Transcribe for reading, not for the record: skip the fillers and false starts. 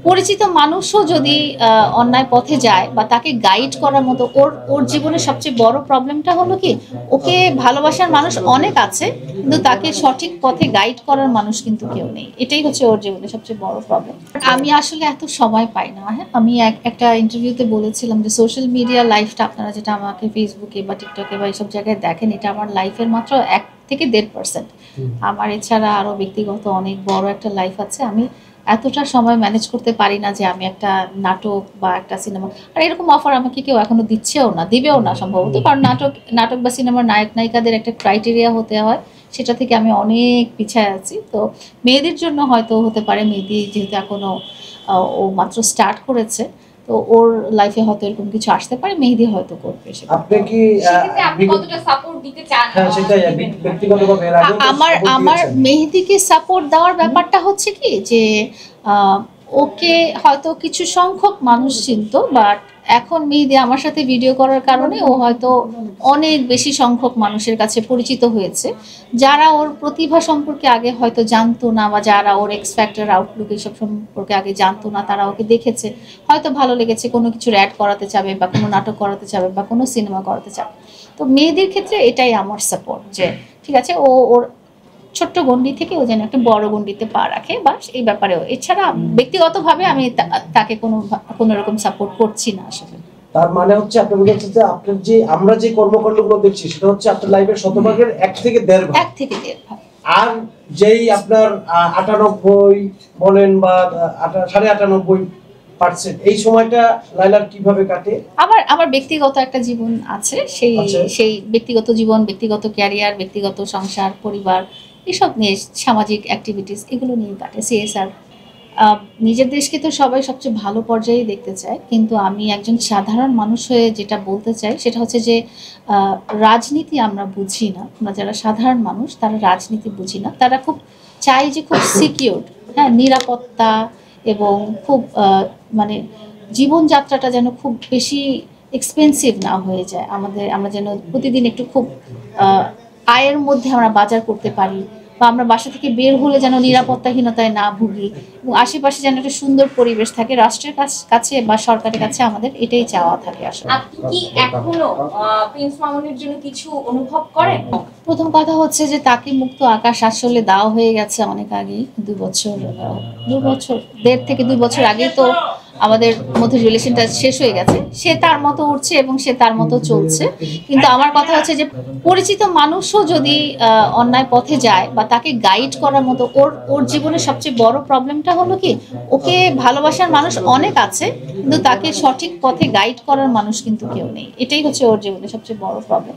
পরিচিত মানুষও যদি অন্যায় পথে যায় বা তাকে গাইড করার মতো ওর জীবনের সবচেয়ে বড় প্রবলেমটা হলো কি, ওকে ভালোবাসার মানুষ অনেক আছে কিন্তু তাকে সঠিক পথে গাইড করার মানুষ কিন্তু কেউ নেই। এটাই হচ্ছে ওর জীবনের সবচেয়ে বড় প্রবলেম। আমি আসলে এত সময় পাই না। হ্যাঁ, আমি একটা ইন্টারভিউতে বলেছিলাম যে সোশ্যাল মিডিয়া লাইফটা আপনারা যেটা আমাকে ফেসবুকে বা টিকটকে বা এইসব জায়গায় দেখেন, এটা আমার লাইফের মাত্র 1 থেকে 1.5%। আমার এছাড়া আরো ব্যক্তিগত অনেক বড় একটা লাইফ আছে। আমি এতটা সময় ম্যানেজ করতে পারি না যে আমি একটা নাটক বা একটা সিনেমা, আর এরকম অফার আমাকে কেউ এখনো দিচ্ছেও না, দিবেও না সম্ভবত, কারণ নাটক বা সিনেমার নায়ক নায়িকাদের একটা ক্রাইটেরিয়া হতে হয়, সেটা থেকে আমি অনেক পিছায় আছি। তো মেয়েদের জন্য হয়তো হতে পারে, মেয়েদি যেহেতু এখনো ও মাত্র স্টার্ট করেছে, তো ওর লাইফে হয়তো এরকম কিছু আসতে পারে, মেহেদি হয়তো করবে সেটা। আপনি কি আপনি কতটা সাপোর্ট দিতে চান? হ্যাঁ, সেটাই ব্যক্তিগতভাবে আমার মেহেদিকে সাপোর্ট দেওয়ার ব্যাপারটা হচ্ছে কি যে ওকে হয়তো কিছু সংখ্যক মানুষ চিনত, বাট এখন মেহেদি আমার সাথে ভিডিও করার কারণে ও হয়তো অনেক বেশি সংখ্যক মানুষের কাছে পরিচিত হয়েছে, যারা ওর প্রতিভা সম্পর্কে আগে হয়তো জানতো না, বা যারা ওর এক্স ফ্যাক্টর আউটলুক এইসব সম্পর্কে আগে জানতো না, তারা ওকে দেখেছে, হয়তো ভালো লেগেছে, কোনো কিছুর অ্যাড করাতে চাবে বা কোনো নাটক করাতে চাবে বা কোনো সিনেমা করাতে চাবে। তো মেয়েদের ক্ষেত্রে এটাই আমার সাপোর্ট, যে ঠিক আছে ওর ছোট্ট গণ্ডি থেকে ও যেন একটা বড় গণ্ডিতে পা রাখে, বা এই ব্যাপারেও। এছাড়া ব্যক্তিগতভাবে আমি তাকে কোনো রকম সাপোর্ট করছি না আসলে। তার মানে হচ্ছে আপনি বলছেন যে আপনার যে আমরা যে কর্মকাণ্ডগুলো দেখছি সেটা হচ্ছে আপনার লাইফের শতভাগের 1 থেকে 1.5 ভাগ। 1 থেকে 1.5 ভাগ। আর যেই আপনার 98 বলেন বা 98.5% এই সময়টা লাইলার কিভাবে কাটে? আমার ব্যক্তিগত একটা জীবন আছে, সেই ব্যক্তিগত জীবন, ব্যক্তিগত ক্যারিয়ার, ব্যক্তিগত সংসার, পরিবার, এসব নিয়ে সামাজিক অ্যাক্টিভিটিস, এগুলো নিয়ে কাটে। সিএসআর, নিজের দেশকে তো সবাই সবচেয়ে ভালো পর্যায়ে দেখতে চায়, কিন্তু আমি একজন সাধারণ মানুষ হয়ে যেটা বলতে চাই সেটা হচ্ছে যে রাজনীতি আমরা বুঝি না। আমরা যারা সাধারণ মানুষ তারা রাজনীতি বুঝি না। তারা খুব চাই যে খুব সিকিউর, হ্যাঁ, নিরাপত্তা, এবং খুব মানে জীবনযাত্রাটা যেন খুব বেশি এক্সপেন্সিভ না হয়ে যায়। আমরা যেন প্রতিদিন একটু খুব আয়ের মধ্যে আমরা বাজার করতে পারি, বা আমরা বাসা থেকে বের হলে যেন নিরাপত্তাহীনতায় না ভুগি, এবং আশেপাশে যেন একটা সুন্দর পরিবেশ থাকে। রাষ্ট্রের কাছে বা সরকারের কাছে আমাদের এটাই চাওয়া থাকে আসলে। আপনি কি এখনো প্রিন্স মামুনের জন্য কিছু অনুভব করেন? প্রথম কথা হচ্ছে যে তাকে মুক্ত আকাশ আসলে দেওয়া হয়ে গেছে অনেক আগেই, 2 বছর 1.5 থেকে 2 বছর আগেই তো আমাদের মধ্যে রিলেশনটা শেষ হয়ে গেছে। সে তার মতো উঠছে এবং সে তার মতো চলছে, কিন্তু আমার কথা হচ্ছে যে পরিচিত মানুষও যদি অন্যায় পথে যায় বা তাকে গাইড করার মতো, ওর জীবনের সবচেয়ে বড় প্রবলেমটা হলো কি, ওকে ভালোবাসার মানুষ অনেক আছে কিন্তু তাকে সঠিক পথে গাইড করার মানুষ কিন্তু কেউ নেই। এটাই হচ্ছে ওর জীবনের সবচেয়ে বড় প্রবলেম।